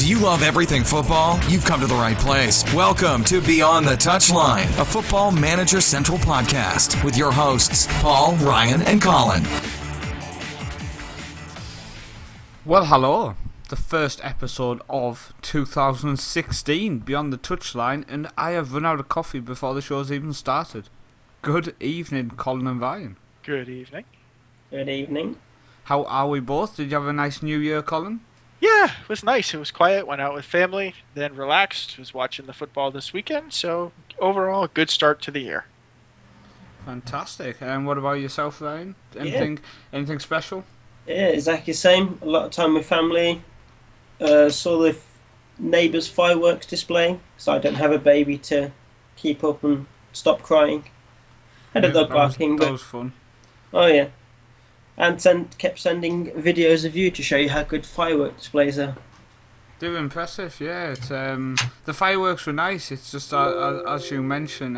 Do you love everything football? You've come to the right place. Welcome to Beyond the Touchline, a Football Manager Central podcast with your hosts, Paul, Ryan, and Colin. Well, hello. The first episode of 2016, Beyond the Touchline, and I have run out of coffee before the show's even started. Good evening, Colin and Ryan. Good evening. Good evening. How are we both? Did you have a nice New Year, Colin? Yeah, it was nice. It was quiet, went out with family, then relaxed, was watching the football this weekend, so overall, good start to the year. Fantastic. And what about yourself, Ryan? Anything special? Yeah, exactly the same. A lot of time with family. Saw the neighbours' fireworks display, so I don't have a baby to keep up and stop crying. Had a dog barking, that was fun. Oh yeah. And kept sending videos of you to show you how good firework displays are. They were impressive, yeah. It's, the fireworks were nice. It's just, as you mentioned,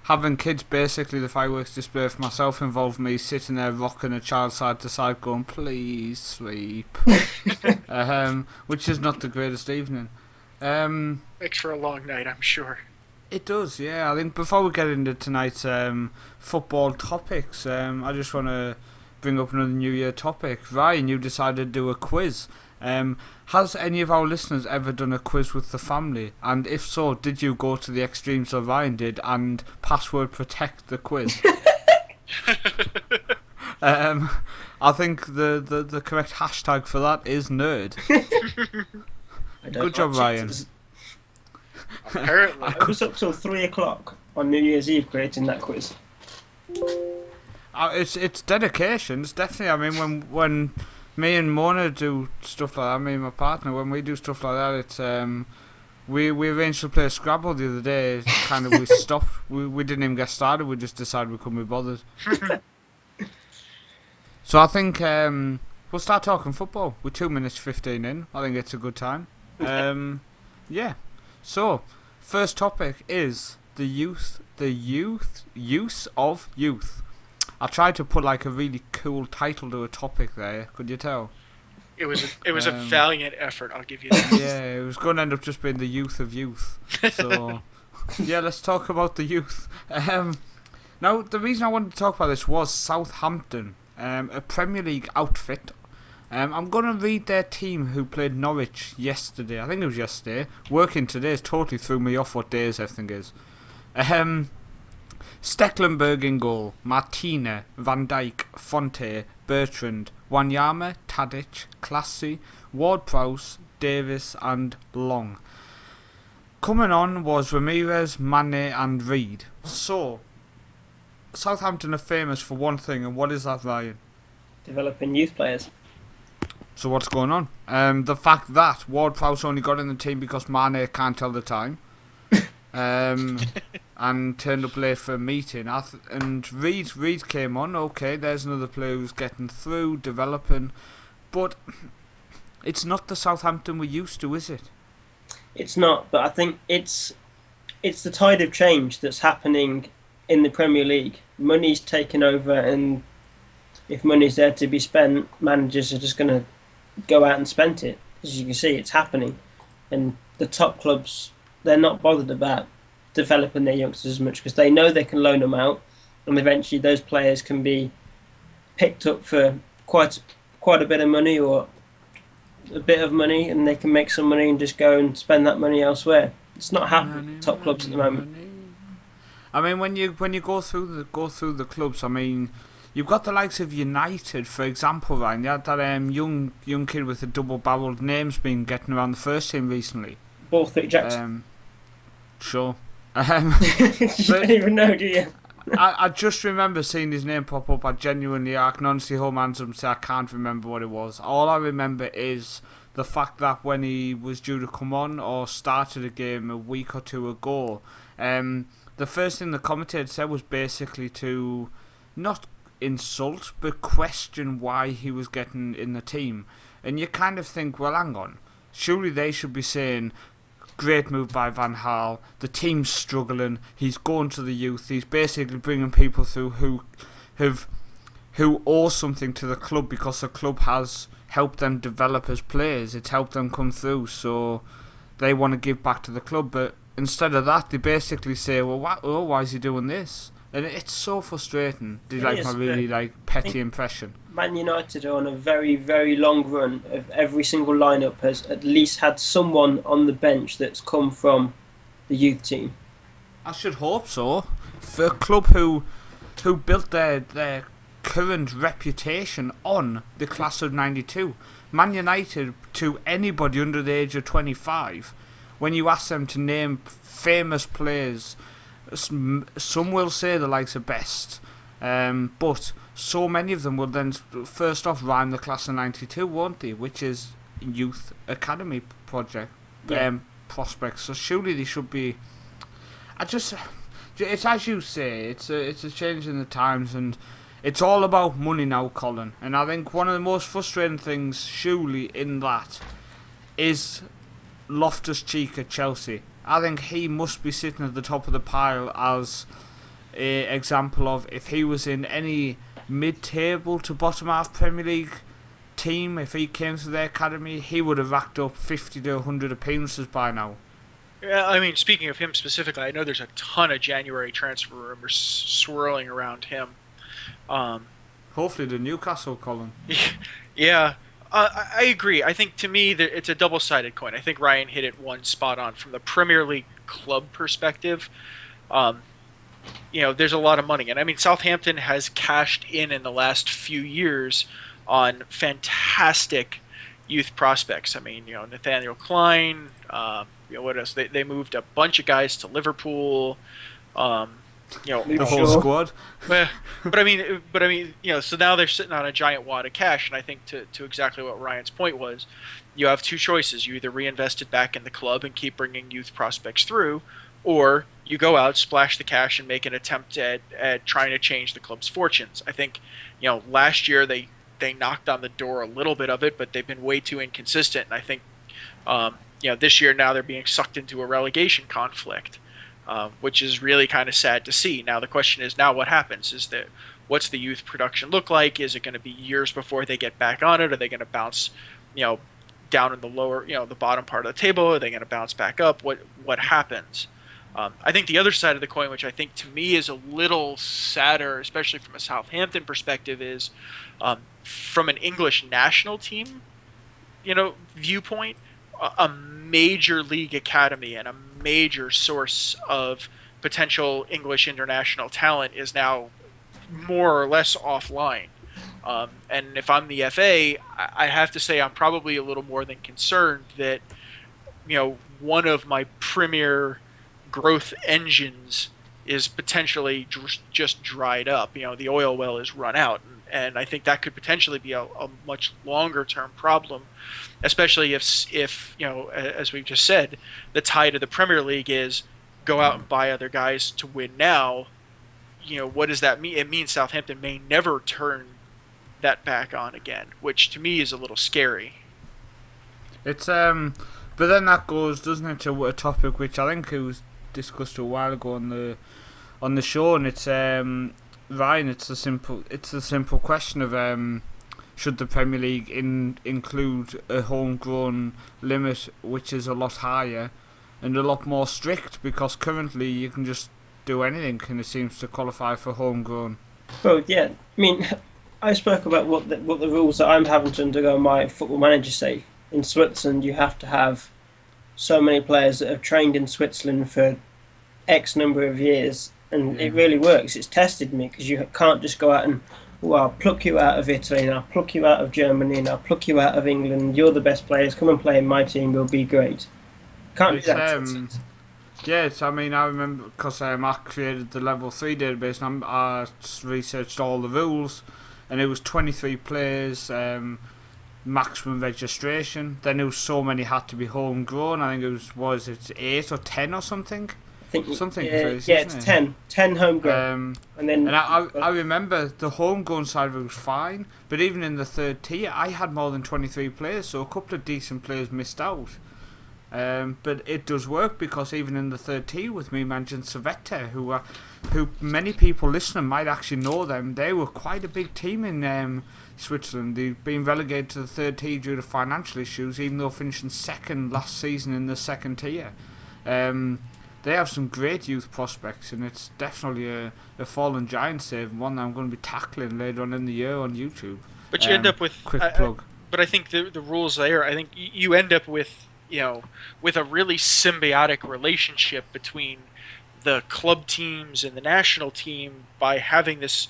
having kids, basically the fireworks display for myself involved me sitting there rocking a child side to side going, please sleep. Which is not the greatest evening. Makes for a long night, I'm sure. It does, yeah. I think before we get into tonight's football topics, I just want to bring up another New Year topic. Ryan, you decided to do a quiz. Has any of our listeners ever done a quiz with the family? And if so, did you go to the extremes that Ryan did and password protect the quiz? I think the correct hashtag for that is nerd. Good job, Ryan. Apparently. I was up till 3 o'clock on New Year's Eve creating that quiz. It's dedication. It's definitely. I mean, when me and Mona do stuff like that, me and my partner, when we do stuff like that, it's we arranged to play Scrabble the other day. Kind of we stopped. We didn't even get started. We just decided we couldn't be bothered. So I think we'll start talking football. We're 2 minutes 15 in. I think it's a good time. Yeah. So, first topic is the use of youth. I tried to put like a really cool title to a topic there. Could you tell? It was a valiant effort, I'll give you that. Yeah, it was going to end up just being the youth of youth. So, yeah, let's talk about the youth. Now, the reason I wanted to talk about this was Southampton, a Premier League outfit. I'm going to read their team who played Norwich yesterday. I think it was yesterday. Working today has totally threw me off what days everything is. Stecklenburg in goal. Martina, Van Dijk, Fonte, Bertrand, Wanyama, Tadic, Classy, Ward-Prowse, Davis and Long. Coming on was Ramirez, Mane and Reed. So, Southampton are famous for one thing, and what is that, Ryan? Developing youth players. So what's going on? The fact that Ward-Prowse only got in the team because Mane can't tell the time, and turned up late for a meeting. And Reed came on. Okay, there's another player who's getting through, developing, but it's not the Southampton we used to, is it? It's not, but I think it's the tide of change that's happening in the Premier League. Money's taken over, and if money's there to be spent, managers are just going to go out and spend it. As you can see, it's happening. And the top clubs, they're not bothered about developing their youngsters as much because they know they can loan them out, and eventually those players can be picked up for quite a bit of money or a bit of money, and they can make some money and just go and spend that money elsewhere. It's not happening at top clubs at the moment. I mean, when you go through the clubs, I mean, you've got the likes of United, for example, Ryan. You had that young kid with the double-barreled name's been getting around the first team recently. Borthwick Jackson. Sure. You don't even know, do you? I just remember seeing his name pop up. I can honestly hold my hands up and say I can't remember what it was. All I remember is the fact that when he was due to come on or started a game a week or two ago, the first thing the commentator said was basically to not insult but question why he was getting in the team. And you kind of think, well, hang on, surely they should be saying, great move by Van Gaal, the team's struggling, he's going to the youth, he's basically bringing people through who owe something to the club because the club has helped them develop as players. It's helped them come through, so they want to give back to the club. But instead of that, they basically say, well, why is he doing this? And it's so frustrating. Did like my really petty impression? Man United are on a very, very long run of every single lineup has at least had someone on the bench that's come from the youth team. I should hope so. For a club who built their current reputation on the class of '92, Man United, to anybody under the age of 25, when you ask them to name famous players, some will say the likes of Best, but so many of them will then first off rhyme the class of '92, won't they? Which is youth academy project prospects. So surely they should be. It's as you say. It's a change in the times, and it's all about money now, Colin. And I think one of the most frustrating things, surely, in that is Loftus-Cheek at Chelsea. I think he must be sitting at the top of the pile as an example of, if he was in any mid-table to bottom half Premier League team, if he came through the academy, he would have racked up 50 to 100 appearances by now. Yeah, I mean, speaking of him specifically, I know there's a ton of January transfer rumors swirling around him. Hopefully the Newcastle, Colin. Yeah. I agree. I think, to me, that it's a double-sided coin. I think Ryan hit it one spot on. From the Premier League club perspective, there's a lot of money. And, I mean, Southampton has cashed in the last few years on fantastic youth prospects. I mean, Nathaniel Klein, what else? They moved a bunch of guys to Liverpool. The whole squad. But I mean, so now they're sitting on a giant wad of cash, and I think to exactly what Ryan's point was, you have two choices: you either reinvest it back in the club and keep bringing youth prospects through, or you go out, splash the cash, and make an attempt at trying to change the club's fortunes. I think, last year they knocked on the door a little bit of it, but they've been way too inconsistent, and I think, this year now they're being sucked into a relegation conflict. Which is really kind of sad to see. Now the question is, now what happens? What's the youth production look like? Is it going to be years before they get back on it? Are they going to bounce, down in the lower, the bottom part of the table? Are they going to bounce back up? What happens? I think the other side of the coin, which I think to me is a little sadder, especially from a Southampton perspective, is from an English national team, viewpoint, a major league academy and a major source of potential English international talent is now more or less offline. And if I'm the FA, I have to say I'm probably a little more than concerned that, one of my premier growth engines is potentially just dried up. The oil well is run out. And I think that could potentially be a much longer term problem, especially if as we've just said, the tide of the Premier League is go out and buy other guys to win now. What does that mean? It means Southampton may never turn that back on again, which to me is a little scary. It's but then that goes, doesn't it, to a topic which I think it was discussed a while ago on the show, and it's Ryan, it's the simple question of should the Premier League include a homegrown limit which is a lot higher and a lot more strict, because currently you can just do anything and it seems to qualify for homegrown. Well, yeah, I mean, I spoke about what the rules that I'm having to undergo on my Football Manager say. In Switzerland, you have to have so many players that have trained in Switzerland for X number of years. And it really works. It's tested me, because you can't just go out and, I'll pluck you out of Italy, and I'll pluck you out of Germany, and I'll pluck you out of England. You're the best players. Come and play in my team. We'll be great. Can't do that. Yes, I mean, I remember, because I created the Level 3 database, and I researched all the rules, and it was 23 players, maximum registration. Then there was so many had to be homegrown. I think it was 8 or 10 or something? Something crazy, it's 10 homegrown, and I remember the homegrown side of it was fine, but even in the third tier I had more than 23 players, so a couple of decent players missed out. But it does work, because even in the third tier with me managing Savetta, who many people listening might actually know them, they were quite a big team in Switzerland. They've been relegated to the third tier due to financial issues, even though finishing second last season in the second tier. They have some great youth prospects, and it's definitely a fallen giant save, one that I'm going to be tackling later on in the year on YouTube. But you end up with quick plug. But I think the rules there, I think you end up with, with a really symbiotic relationship between the club teams and the national team by having this,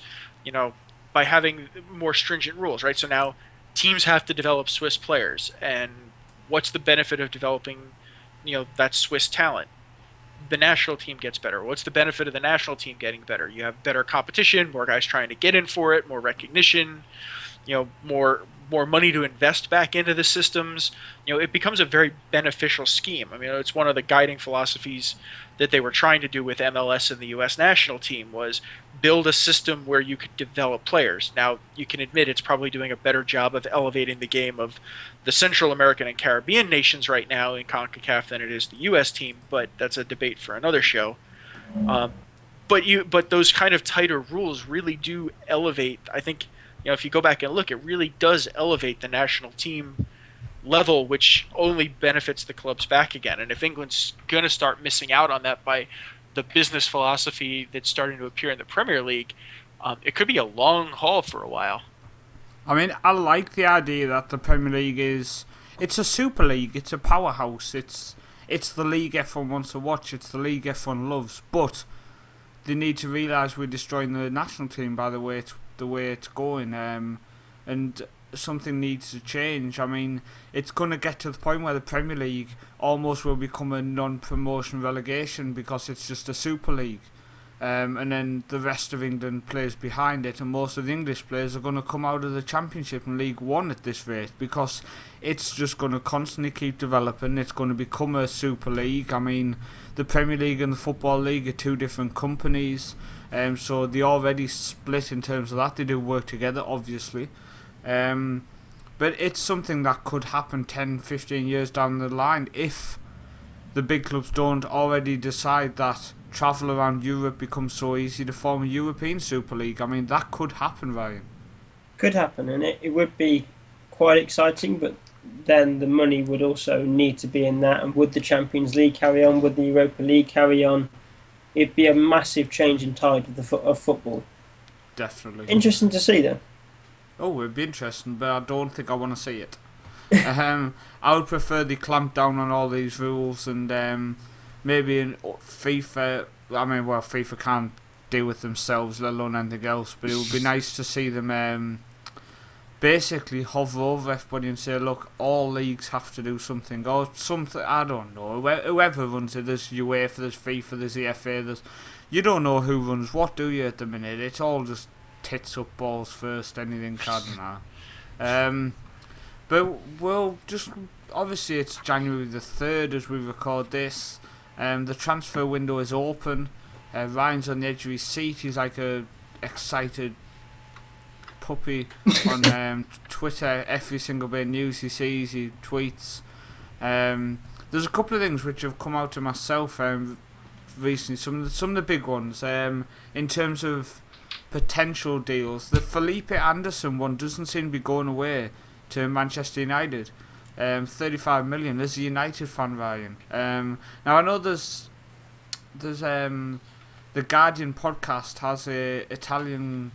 by having more stringent rules, right? So now teams have to develop Swiss players, and what's the benefit of developing, that Swiss talent? The national team gets better. What's the benefit of the national team getting better? You have better competition, more guys trying to get in for it, more recognition, more money to invest back into the systems. It becomes a very beneficial scheme. I mean, it's one of the guiding philosophies that they were trying to do with MLS and the U.S. national team was build a system where you could develop players. Now, you can admit it's probably doing a better job of elevating the game of the Central American and Caribbean nations right now in CONCACAF than it is the U.S. team, but that's a debate for another show. But those kind of tighter rules really do elevate, I think, if you go back and look, it really does elevate the national team level, which only benefits the clubs back again. And if England's going to start missing out on that by the business philosophy that's starting to appear in the Premier League, it could be a long haul for a while. I mean, I like the idea that the Premier League it's a super league, it's a powerhouse, it's the league everyone wants to watch, it's the league everyone loves, but they need to realise we're destroying the national team by the way it's going, and something needs to change. I mean, it's going to get to the point where the Premier League almost will become a non-promotion relegation because it's just a super league, and then the rest of England plays behind it, and most of the English players are going to come out of the Championship and League One at this rate because it's just going to constantly keep developing. It's going to become a super league. I mean, the Premier League and the Football League are two different companies, so they already split in terms of that. They do work together, obviously. But it's something that could happen 10, 15 years down the line if the big clubs don't already decide that travel around Europe becomes so easy to form a European Super League. I mean, that could happen, Ryan. Could happen, and it would be quite exciting, but then the money would also need to be in that, and would the Champions League carry on? Would the Europa League carry on? It'd be a massive change in tide of football. Definitely. Interesting to see, though. Oh, it'd be interesting, but I don't think I want to see it. I would prefer they clamp down on all these rules and maybe in FIFA. I mean, well, FIFA can't deal with themselves, let alone anything else. But it would be nice to see them basically hover over everybody and say, look, all leagues have to do something or something. I don't know. Whoever runs it, there's UEFA, there's FIFA, there's EFA. You don't know who runs what, do you? At the minute, it's all just tits up, balls first, anything cardinal. But we'll just, obviously it's January the 3rd as we record this. The transfer window is open. Ryan's on the edge of his seat. He's like a excited puppy on Twitter. Every single bit of news he sees, he tweets. There's a couple of things which have come out to myself recently. Some of the big ones in terms of potential deals. The Felipe Anderson one doesn't seem to be going away to Manchester United. 35 million. As a United fan, Ryan. Now I know there's the Guardian podcast has a Italian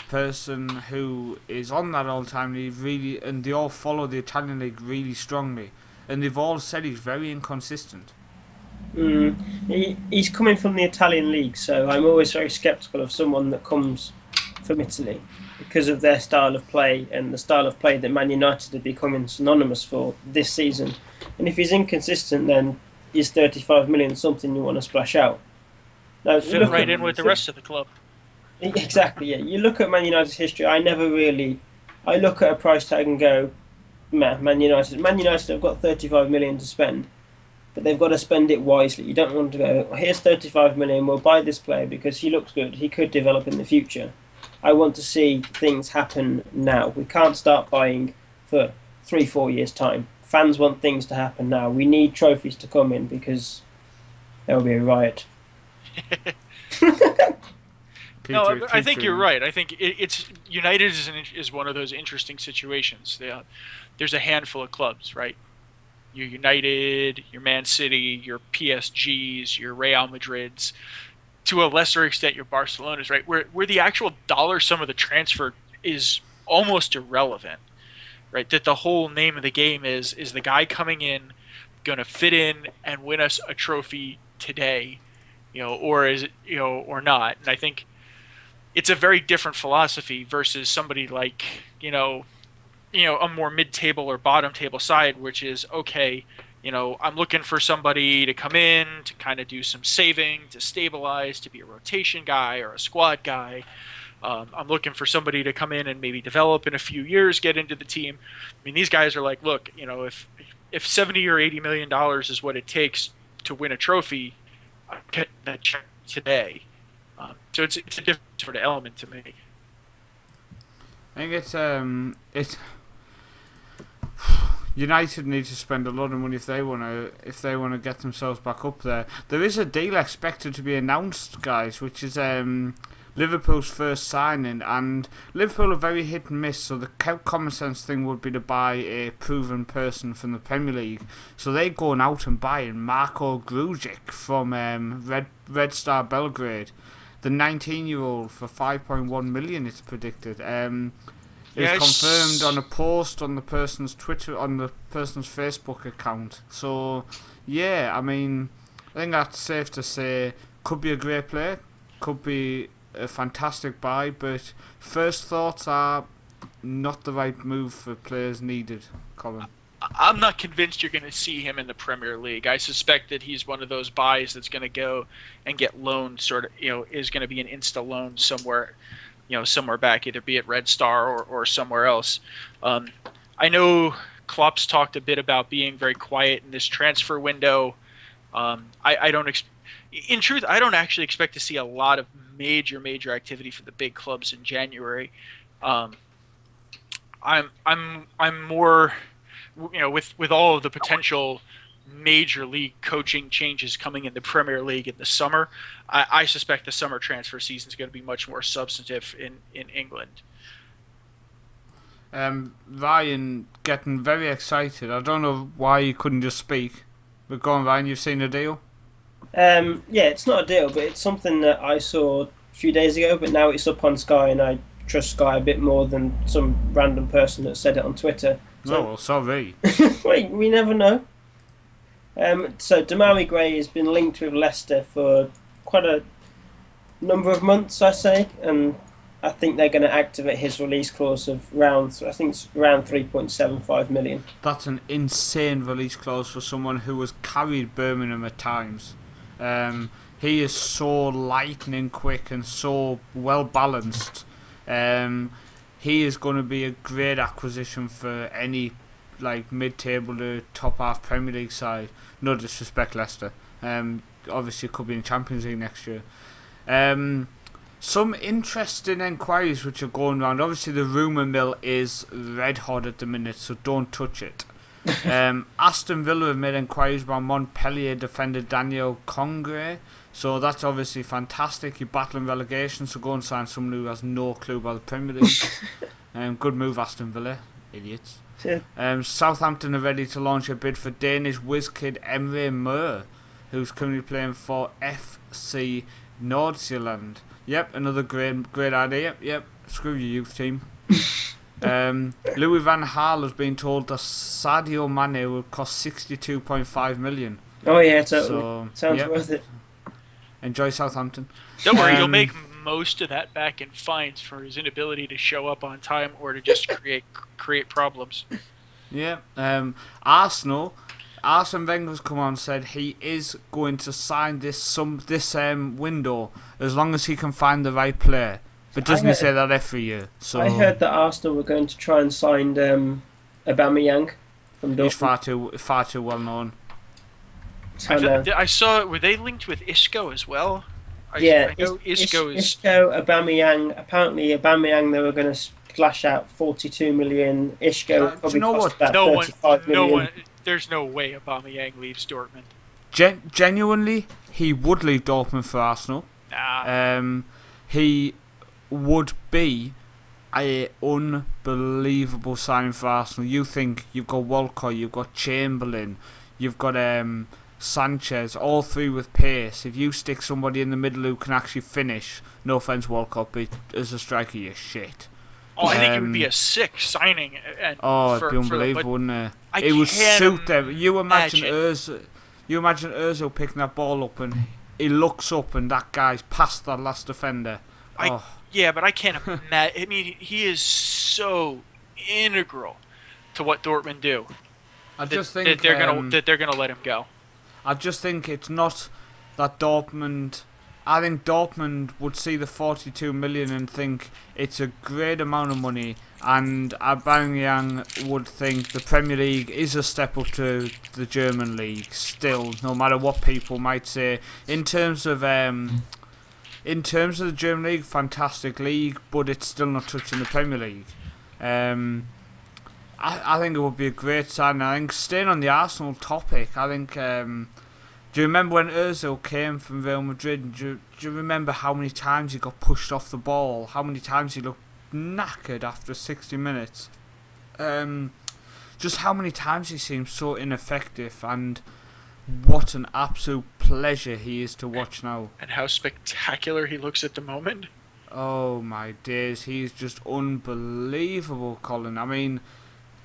person who is on that all the time. And they all follow the Italian league really strongly, and they've all said he's very inconsistent. He's coming from the Italian league, so I'm always very sceptical of someone that comes from Italy because of their style of play and the style of play that Man United are becoming synonymous for this season. And if he's inconsistent, then is 35 million something you want to splash out? Now, fit right in with the rest of the club. Exactly, yeah. You look at Man United's history, I look at a price tag and go, Man United have got 35 million to spend. But they've got to spend it wisely. You don't want to go, here's 35 million, we'll buy this player because he looks good, he could develop in the future. I want to see things happen now. We can't start buying for 3-4 years' time. Fans want things to happen now. We need trophies to come in because there will be a riot. I think you're right. I think it's United is one of those interesting situations. There's a handful of clubs, right? Your United, your Man City, your PSGs, your Real Madrids, to a lesser extent your Barcelonas, right? Where the actual dollar sum of the transfer is almost irrelevant, right? That the whole name of the game is the guy coming in going to fit in and win us a trophy today, or is it, or not? And I think it's a very different philosophy versus somebody like, a more mid-table or bottom-table side, which is, okay, I'm looking for somebody to come in, to kind of do some saving, to stabilize, to be a rotation guy or a squad guy. I'm looking for somebody to come in and maybe develop in a few years, get into the team. I mean, these guys are like, look, if $70 or $80 million is what it takes to win a trophy, I get that check today. So it's a different sort of element to me. I think it's United need to spend a lot of money if they want to get themselves back up there. There is a deal expected to be announced, guys, which is Liverpool's first signing, and Liverpool are very hit and miss, so the common sense thing would be to buy a proven person from the Premier League. So they're going out and buying Marko Grujic from Red Star Belgrade, the 19-year-old, for 5.1 million. It's predicted. It's confirmed on a post on the person's Twitter, on the person's Facebook account. So yeah, I mean, I think that's safe to say. Could be a great player, could be a fantastic buy, but first thoughts are not the right move for players needed. Colin, I'm not convinced you're going to see him in the Premier League. I suspect that he's one of those buys that's going to go and get loaned, sort of, is going to be an insta loan somewhere, somewhere back, either be it Red Star or somewhere else. I know Klopp's talked a bit about being very quiet in this transfer window. I don't in truth, I don't actually expect to see a lot of major activity for the big clubs in January. I'm more, with all of the potential major league coaching changes coming in the Premier League in the summer, I suspect the summer transfer season is going to be much more substantive in England. Ryan getting very excited. I don't know why you couldn't just speak. But go on, Ryan, you've seen the deal? Yeah, it's not a deal, but it's something that I saw a few days ago, but now it's up on Sky, and I trust Sky a bit more than some random person that said it on Twitter. So, well, sorry. Wait, we never know. So Demarai Gray has been linked with Leicester for quite a number of months, I say, and I think they're going to activate his release clause of around 3.75 million. That's an insane release clause for someone who has carried Birmingham at times. He is so lightning quick and so well balanced. He is going to be a great acquisition for any mid-table to top half Premier League side. No disrespect, Leicester. Obviously, it could be in Champions League next year. Some interesting inquiries which are going around. Obviously, the rumour mill is red hot at the minute, so don't touch it. Aston Villa have made inquiries about Montpellier defender Daniel Congre, so that's obviously fantastic. You're battling relegation, so go and sign someone who has no clue about the Premier League. Good move, Aston Villa, idiots. Yeah. Southampton are ready to launch a bid for Danish whiz-kid Emre Mør, who's currently playing for FC Nordsjælland. Yep, another great idea. Yep, screw your youth team. Louis van Gaal has been told that Sadio Mane will cost 62.5 million. Oh yeah, totally. So, sounds worth it. Enjoy Southampton. Don't worry, you'll make most of that back in fines for his inability to show up on time or to just create problems. Yeah. Arsenal. Arsene Wenger's come on and said he is going to sign this window as long as he can find the right player. But doesn't he say that every year? So I heard that Arsenal were going to try and sign Aubameyang from Dortmund. He's far too well known. I saw. Were they linked with Isco as well? I know Isco is. Isco, Aubameyang. Apparently, Aubameyang they were going to splash out 42 million. Isco probably cost about 35 million. There's no way Aubameyang leaves Dortmund. Genuinely, he would leave Dortmund for Arsenal. Nah. he would be a unbelievable signing for Arsenal. You think you've got Walcott, you've got Chamberlain, you've got Sanchez, all three with pace. If you stick somebody in the middle who can actually finish, no offense Walcott, but as a striker you're shit. Oh, I think it would be a sick signing. It'd be unbelievable, wouldn't it? It would can't suit them. You imagine Ozil picking that ball up and he looks up and that guy's past that last defender. Yeah, but I can't imagine. I mean, he is so integral to what Dortmund do. I just think that they're gonna let him go. I just think it's not that Dortmund. I think Dortmund would see the 42 million and think it's a great amount of money, and Aubameyang would think the Premier League is a step up to the German league. Still, no matter what people might say, in terms of the German league, fantastic league, but it's still not touching the Premier League. I think it would be a great sign. I think staying on the Arsenal topic, I think. Do you remember when Ozil came from Real Madrid? Do you remember how many times he got pushed off the ball? How many times he looked knackered after 60 minutes? Just how many times he seemed so ineffective, and what an absolute pleasure he is to watch now. And how spectacular he looks at the moment. Oh my days, he's just unbelievable, Colin. I mean,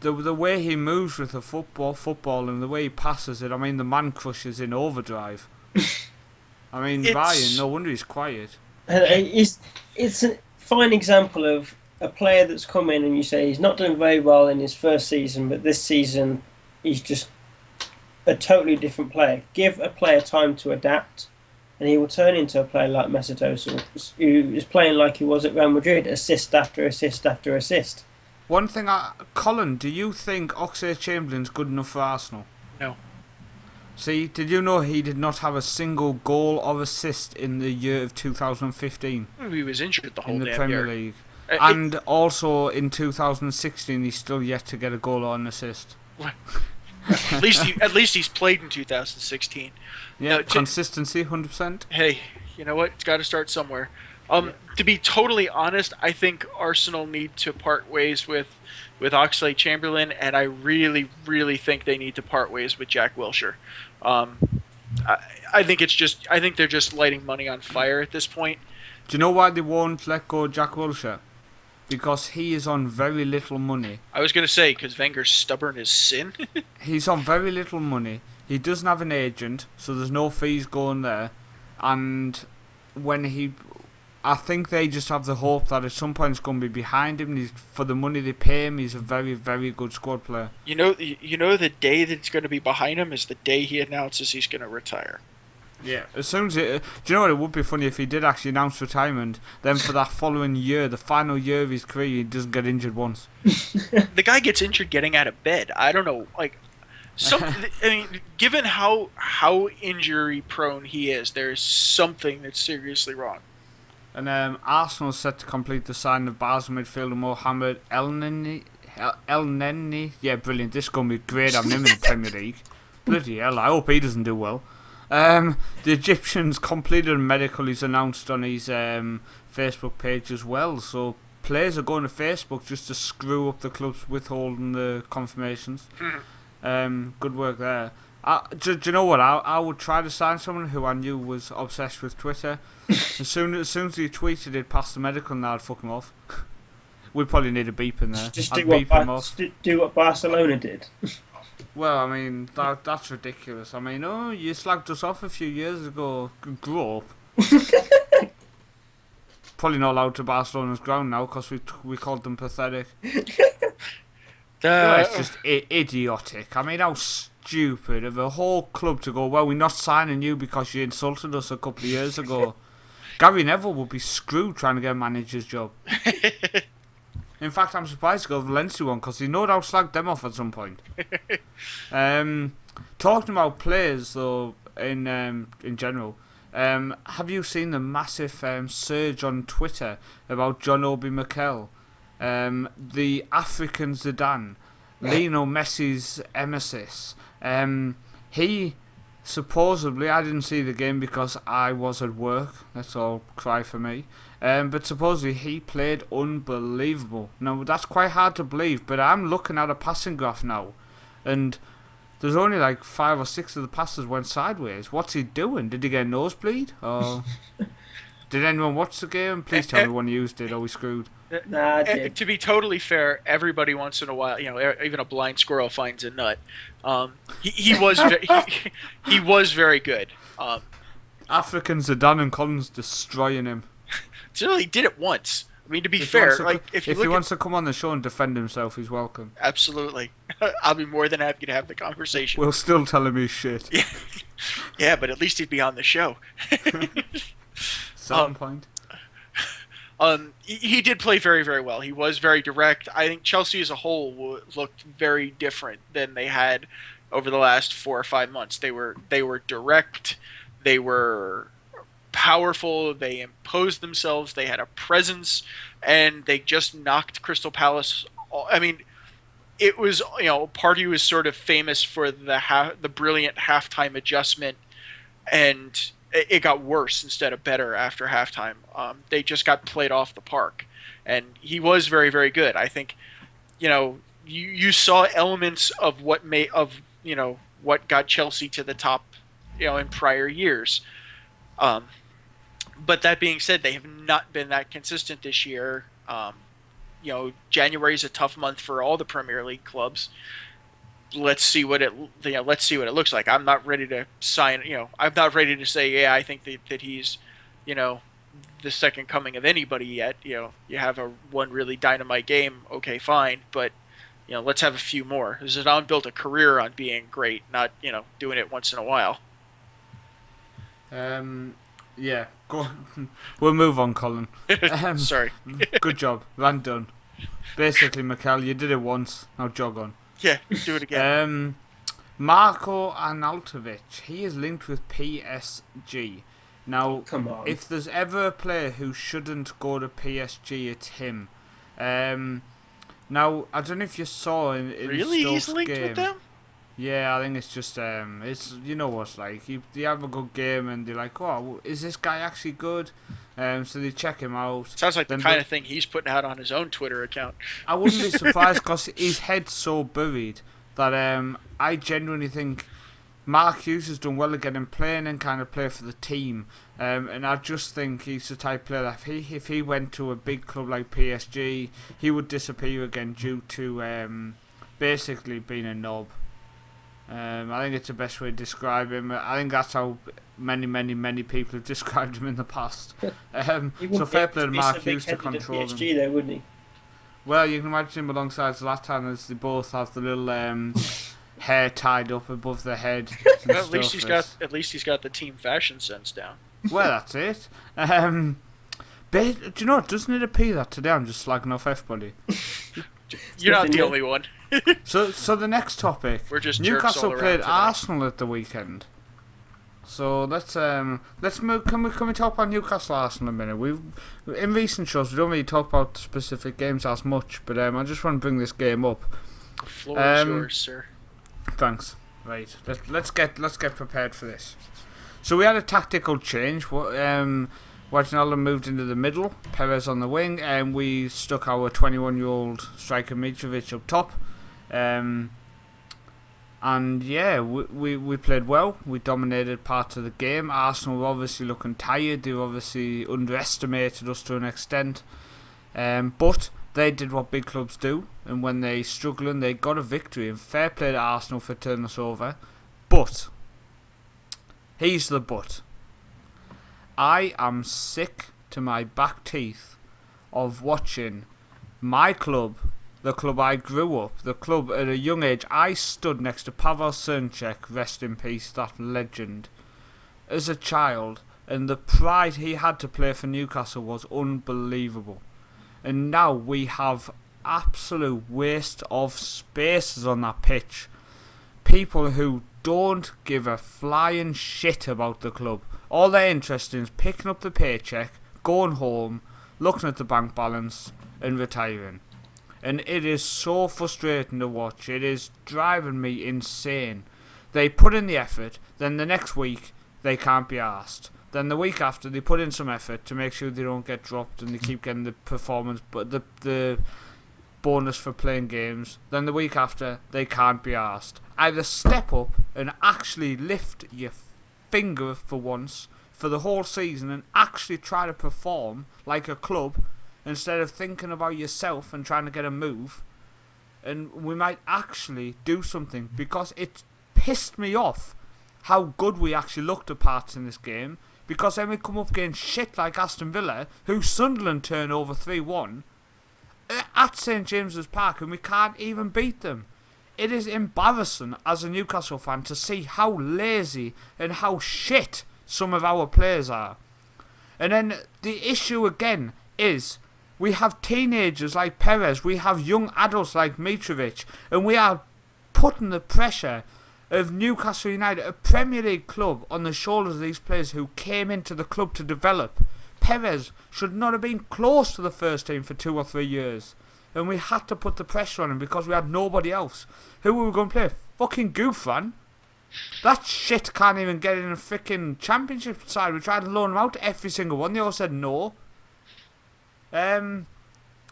the way he moves with the football and the way he passes it, I mean, the man crushes in overdrive. I mean, Ryan, no wonder he's quiet. It's a fine example of a player that's come in and you say he's not doing very well in his first season, but this season he's just a totally different player. Give a player time to adapt, and he will turn into a player like Mesut Ozil, who is playing like he was at Real Madrid, assist after assist after assist. One thing, Colin, do you think Oxlade-Chamberlain's good enough for Arsenal? No. See, did you know he did not have a single goal or assist in the year of 2015? He was injured the whole in the damn Premier year. League. And also in 2016, he's still yet to get a goal or an assist. At least he's played in 2016. Yeah, consistency, 100%. Hey, you know what? It's got to start somewhere. To be totally honest, I think Arsenal need to part ways with Oxlade-Chamberlain, and I really, really think they need to part ways with Jack Wilshere. I think they're just lighting money on fire at this point. Do you know why they won't let go of Jack Wilshere? Because he is on very little money. I was going to say, because Wenger's stubborn as sin. He's on very little money. He doesn't have an agent, so there's no fees going there. And I think they just have the hope that at some point it's going to be behind him. For the money they pay him, he's a very, very good squad player. You know, the day that it's going to be behind him is the day he announces he's going to retire. Yeah. As soon as do you know what? It would be funny if he did actually announce retirement. Then for that following year, the final year of his career, he doesn't get injured once. The guy gets injured getting out of bed. I don't know, like. I mean, given how injury prone he is, there's something that's seriously wrong. And Arsenal set to complete the signing of Basel midfielder Mohamed El Neni. Yeah, brilliant. This is going to be great having him in the Premier League. Bloody hell, I hope he doesn't do well. The Egyptian's completed a medical he's announced on his Facebook page as well. So players are going to Facebook just to screw up the clubs withholding the confirmations. Good work there. Do you know what? I would try to sign someone who I knew was obsessed with Twitter. As soon as he tweeted it past the medical, and I'd fuck him off. We'd probably need a beep in there. Just do what Barcelona did. Well, I mean, that's ridiculous. I mean, you slagged us off a few years ago. Grow up. Probably not allowed to Barcelona's ground now because we called them pathetic. It's just idiotic. I mean, how stupid of a whole club to go, well, we're not signing you because you insulted us a couple of years ago. Gary Neville would be screwed trying to get a manager's job. In fact, I'm surprised to go Valencia one because he no doubt slagged them off at some point. Talking about players, though, in general, have you seen the massive surge on Twitter about John Obi Mikel? The African Zidane, Lionel Messi's emesis. He supposedly, I didn't see the game because I was at work. That's all cry for me. But supposedly he played unbelievable. Now, that's quite hard to believe, but I'm looking at a passing graph now, and there's only like 5 or 6 of the passes went sideways. What's he doing? Did he get a nosebleed? Or did anyone watch the game? Please tell me one of you did, or we screwed. Nah, I did. To be totally fair, everybody once in a while, even a blind squirrel finds a nut. He was he was very good. African Zidane and Collins destroying him. So he did it once. I mean, to be If he fair, wants to like co- if he you look wants to come on the show and defend himself, he's welcome. absolutely, I'll be more than happy to have the conversation. We'll still tell him he's shit. Yeah, but at least he'd be on the show. 7 point. He did play very, very well. He was very direct. I think Chelsea as a whole looked very different than they had over the last 4 or 5 months. They were direct. They were powerful. They imposed themselves. They had a presence, and they just knocked Crystal Palace. I mean, it was Pardew was sort of famous for the brilliant halftime adjustment, and it got worse instead of better after halftime. They just got played off the park, and he was very, very good. I think, you saw elements of what got Chelsea to the top, in prior years. But that being said, they have not been that consistent this year. January is a tough month for all the Premier League clubs. Let's see what it looks like. I'm not ready to sign. I'm not ready to say, I think that he's, the second coming of anybody yet. You have one really dynamite game. Okay, fine, but let's have a few more. Zidane built a career on being great, not doing it once in a while. Yeah, go. We'll move on, Colin. Sorry. Good job. Well done. Basically, Mikel, you did it once. Now jog on. Yeah, do it again. Marko Arnautovic. He is linked with PSG. Now, Come on. if there's ever a player who shouldn't go to PSG, it's him. Now, I don't know if you saw in Really, Stoke's he's linked game. with them? Yeah, I think it's just it's what's like you have a good game and they're like, oh, is this guy actually good? So they check him out. Sounds like the kind of thing he's putting out on his own Twitter account. I wouldn't be surprised because his head's so buried that I genuinely think Mark Hughes has done well to get him playing and kind of play for the team. And I just think he's the type of player that if he went to a big club like PSG, he would disappear again due to basically being a knob. I think it's the best way to describe him. I think that's how many people have described him in the past. So fair play to Mark Hughes to control him. PSG though, wouldn't he? Well, you can imagine him alongside Zlatan as they both have the little hair tied up above their head. Well, at least he's got the team fashion sense down. Well, that's it. But do you know? Doesn't it appear that today I'm just slagging off everybody? You're not the only one. So the next topic. We're just jerks Newcastle all around played today. Arsenal at the weekend. So let's move. Can we talk about Newcastle Arsenal a minute? In recent shows we don't really talk about specific games as much, but I just want to bring this game up. Floor is yours, sir. Thanks. Right. Let's get prepared for this. So we had a tactical change. Wijnaldum moved into the middle, Perez on the wing, and we stuck our 21-year-old striker Mitrovic up top. And yeah, we played well. We dominated parts of the game. Arsenal were obviously looking tired. They obviously underestimated us to an extent. But they did what big clubs do, and when they struggling, they got a victory. And fair play to Arsenal for turning us over. But here's the but. I am sick to my back teeth of watching my club, the club I grew up, the club at a young age. I stood next to Pavel Srnček, rest in peace, that legend, as a child, and the pride he had to play for Newcastle was unbelievable. And now we have absolute waste of spaces on that pitch. People who don't give a flying shit about the club. All they're interested in is picking up the paycheck, going home, looking at the bank balance, and retiring. And it is so frustrating to watch. It is driving me insane. They put in the effort, then the next week they can't be asked. Then the week after they put in some effort to make sure they don't get dropped and they keep getting the performance, but the bonus for playing games. Then the week after they can't be asked. Either step up and actually lift your finger for once for the whole season and actually try to perform like a club instead of thinking about yourself and trying to get a move. And we might actually do something, because it pissed me off how good we actually looked at parts in this game, because then we come up against shit like Aston Villa, who Sunderland turn over 3-1 at St James's Park, and we can't even beat them. It is embarrassing as a Newcastle fan to see how lazy and how shit some of our players are. And then the issue again is we have teenagers like Perez, we have young adults like Mitrovic, and we are putting the pressure of Newcastle United, a Premier League club, on the shoulders of these players who came into the club to develop. Perez should not have been close to the first team for 2 or 3 years, and we had to put the pressure on him because we had nobody else. Who were we going to play? Fucking Goofran? That shit can't even get in a freaking championship side. We tried to loan him out to every single one. They all said no. And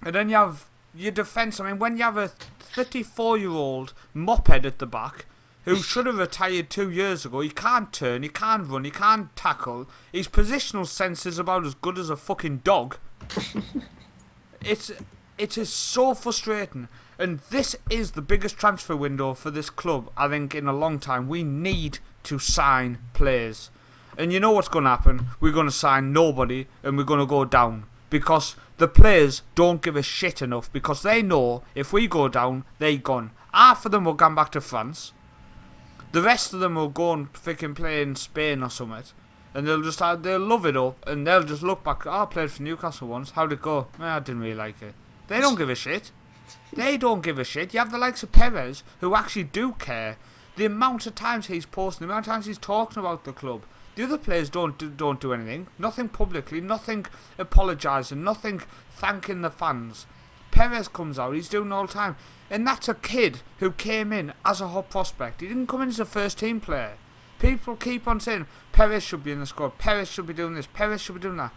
then you have your defence. I mean, when you have a 34-year-old mophead at the back who should have retired 2 years ago, he can't turn, he can't run, he can't tackle. His positional sense is about as good as a fucking dog. It is so frustrating. And this is the biggest transfer window for this club, I think, in a long time. We need to sign players. And you know what's going to happen? We're going to sign nobody and we're going to go down. Because the players don't give a shit enough. Because they know if we go down, they're gone. Half of them will come back to France. The rest of them will go and freaking play in Spain or something. And they'll love it up. And they'll just look back. Oh, I played for Newcastle once. How'd it go? I didn't really like it. They don't give a shit. They don't give a shit. You have the likes of Perez who actually do care. The amount of times he's posting, the amount of times he's talking about the club. The other players don't do anything. Nothing publicly, nothing apologising, nothing thanking the fans. Perez comes out, he's doing it all the time. And that's a kid who came in as a hot prospect. He didn't come in as a first team player. People keep on saying, Perez should be in the squad, Perez should be doing this, Perez should be doing that.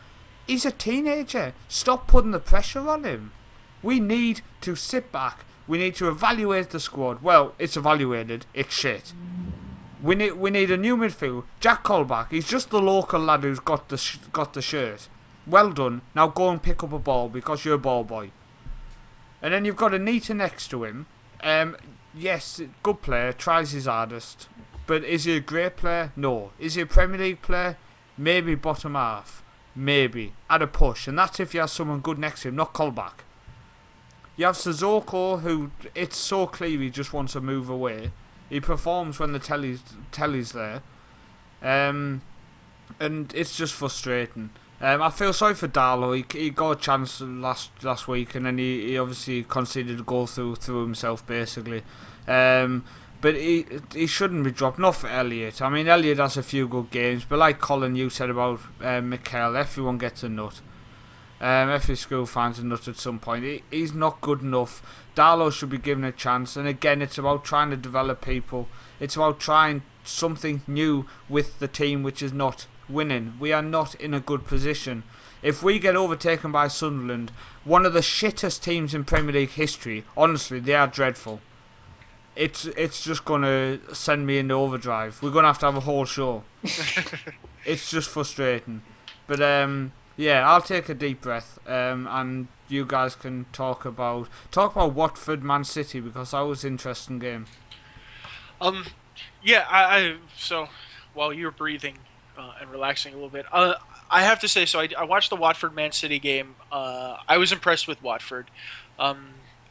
He's a teenager. Stop putting the pressure on him. We need to sit back. We need to evaluate the squad. Well, it's evaluated. It's shit. We need a new midfield. Jack Colback. He's just the local lad who's got the shirt. Well done. Now go and pick up a ball because you're a ball boy. And then you've got Anita next to him. Yes, good player. Tries his hardest. But is he a great player? No. Is he a Premier League player? Maybe bottom half. Maybe. At a push. And that's if you have someone good next to him, not Colback. You have Sissoko, who it's so clear he just wants to move away. He performs when the telly's there. And it's just frustrating. I feel sorry for Darlow. He got a chance last week, and then he obviously conceded a goal through himself, basically. But he shouldn't be dropped. Not for Elliott. I mean, Elliott has a few good games, but like Colin, you said about Mikel, everyone gets a nut. Every school finds a nut at some point. He's not good enough. Darlow should be given a chance. And again, it's about trying to develop people. It's about trying something new with the team, which is not winning. We are not in a good position. If we get overtaken by Sunderland, one of the shittest teams in Premier League history, honestly, they are dreadful. It's just going to send me into overdrive. We're going to have a whole show. It's just frustrating. But yeah, I'll take a deep breath, and you guys can talk about Watford, Man City, because that was an interesting game. Yeah, I so while you're breathing and relaxing a little bit, I have to say, so I watched the Watford Man City game. I was impressed with Watford.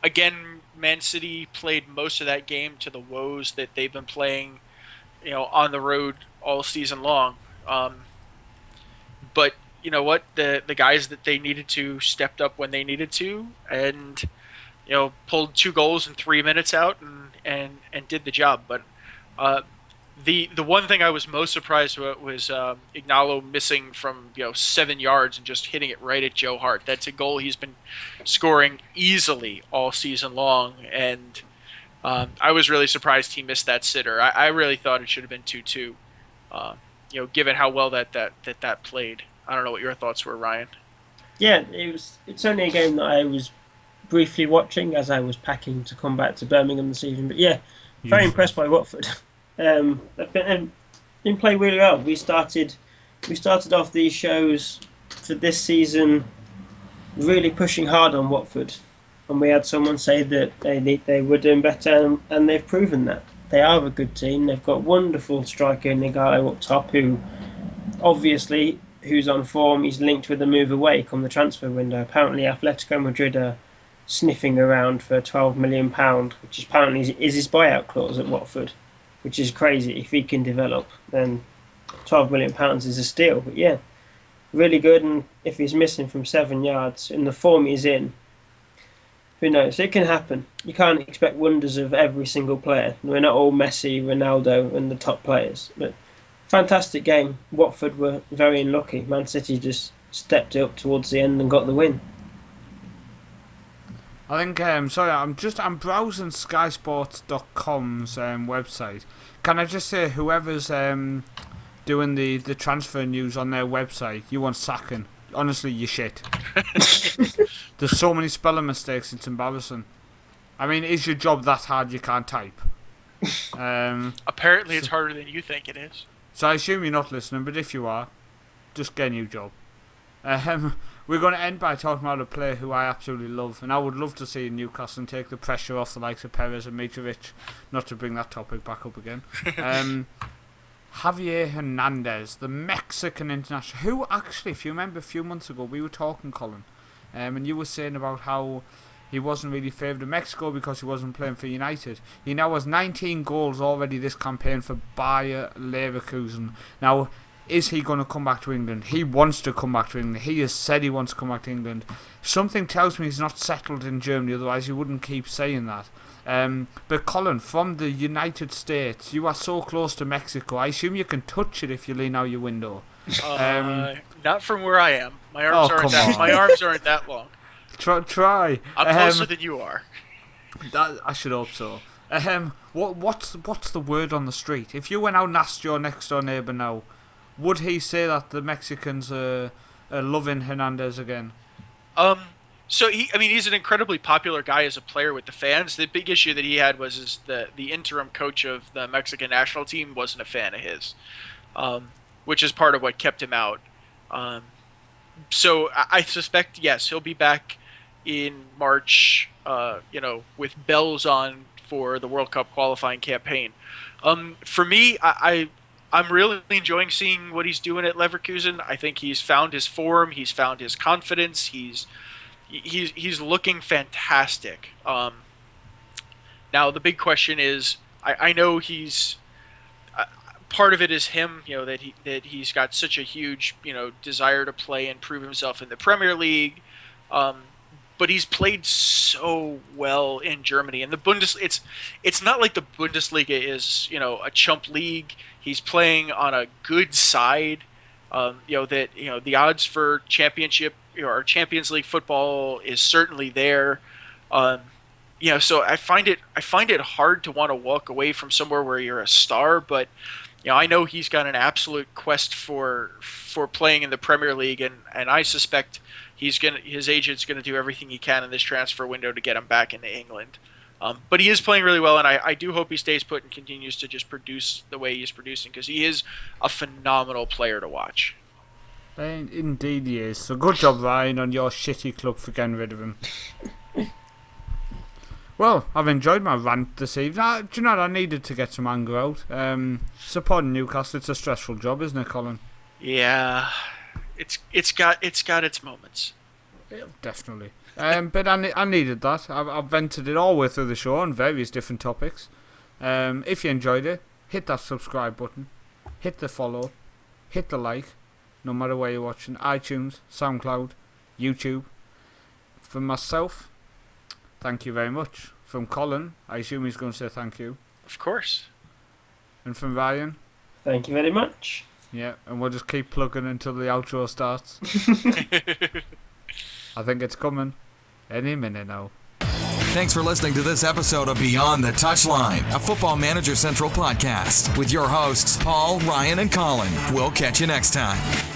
Again, Man City played most of that game to the woes that they've been playing, on the road all season long. But you know what? The guys that they needed to stepped up when they needed to, and pulled 2 goals in 3 minutes out and did the job. But the one thing I was most surprised with was Ignalo missing from 7 yards and just hitting it right at Joe Hart. That's a goal he's been scoring easily all season long, and I was really surprised he missed that sitter. I really thought it should have been 2-2. Given how well that played. I don't know what your thoughts were, Ryan. Yeah, it's only a game that I was briefly watching as I was packing to come back to Birmingham this evening. But yeah, very impressed by Watford. They've been playing really well. We started off these shows for this season really pushing hard on Watford, and we had someone say that they were doing better, and they've proven that. They are a good team. They've got wonderful striker Nigalo up top, who's on form. He's linked with a move away come the transfer window. Apparently Atletico Madrid are sniffing around for £12 million, which apparently is his buyout clause at Watford, which is crazy. If he can develop, then £12 million is a steal. But yeah, really good. And if he's missing from 7 yards in the form he's in, who knows? It can happen. You can't expect wonders of every single player. We're not all Messi, Ronaldo and the top players. But fantastic game. Watford were very unlucky. Man City just stepped up towards the end and got the win. I think, I'm browsing skysports.com's website. Can I just say, whoever's doing the transfer news on their website, you want sacking. Honestly, you shit. There's so many spelling mistakes, it's embarrassing. I mean, is your job that hard you can't type? Apparently it's harder than you think it is. So I assume you're not listening, but if you are, just get a new job. We're going to end by talking about a player who I absolutely love, and I would love to see Newcastle take the pressure off the likes of Perez and Mitrovic, not to bring that topic back up again. Javier Hernandez, the Mexican international, who actually, if you remember a few months ago, we were talking, Colin, and you were saying about how he wasn't really favoured in Mexico because he wasn't playing for United. He now has 19 goals already this campaign for Bayer Leverkusen. Now, is he going to come back to England? He wants to come back to England. He has said he wants to come back to England. Something tells me he's not settled in Germany, otherwise he wouldn't keep saying that. But Colin, from the United States, you are so close to Mexico. I assume you can touch it if you lean out your window. Not from where I am. My arms aren't that long. Try. I'm closer than you are. I should hope so. What's the word on the street? If you went out and asked your next door neighbour now, would he say that the Mexicans are loving Hernandez again? So he's an incredibly popular guy as a player with the fans. The big issue that he had was the interim coach of the Mexican national team wasn't a fan of his, which is part of what kept him out. So I suspect, yes, he'll be back in March, with bells on for the World Cup qualifying campaign. For me, I'm really enjoying seeing what he's doing at Leverkusen. I think he's found his form. He's found his confidence. He's looking fantastic. Now the big question is, I know he's part of it is him, that he's got such a huge desire to play and prove himself in the Premier League. But he's played so well in Germany, and it's not like the Bundesliga is a chump league. He's playing on a good side. The odds for championship or Champions League football is certainly there. So I find it hard to want to walk away from somewhere where you're a star, but I know he's got an absolute quest for playing in the Premier League, and I suspect his agent's gonna do everything he can in this transfer window to get him back into England. But he is playing really well, and I do hope he stays put and continues to just produce the way he's producing, because he is a phenomenal player to watch. Indeed he is. So good job, Ryan, on your shitty club for getting rid of him. Well, I've enjoyed my rant this evening. Do you know what? I needed to get some anger out. Supporting Newcastle, it's a stressful job, isn't it, Colin? Yeah, it's got its moments. Yeah, definitely. But I needed that. I've vented it all the way through the show on various different topics. If you enjoyed it, hit that subscribe button, hit the follow, hit the like, no matter where you're watching, iTunes, SoundCloud, YouTube. From myself, thank you very much. From Colin, I assume he's going to say thank you. Of course. And from Ryan, thank you very much. Yeah, and we'll just keep plugging until the outro starts. I think it's coming any minute now. Thanks for listening to this episode of Beyond the Touchline, a Football Manager Central podcast with your hosts, Paul, Ryan, and Colin. We'll catch you next time.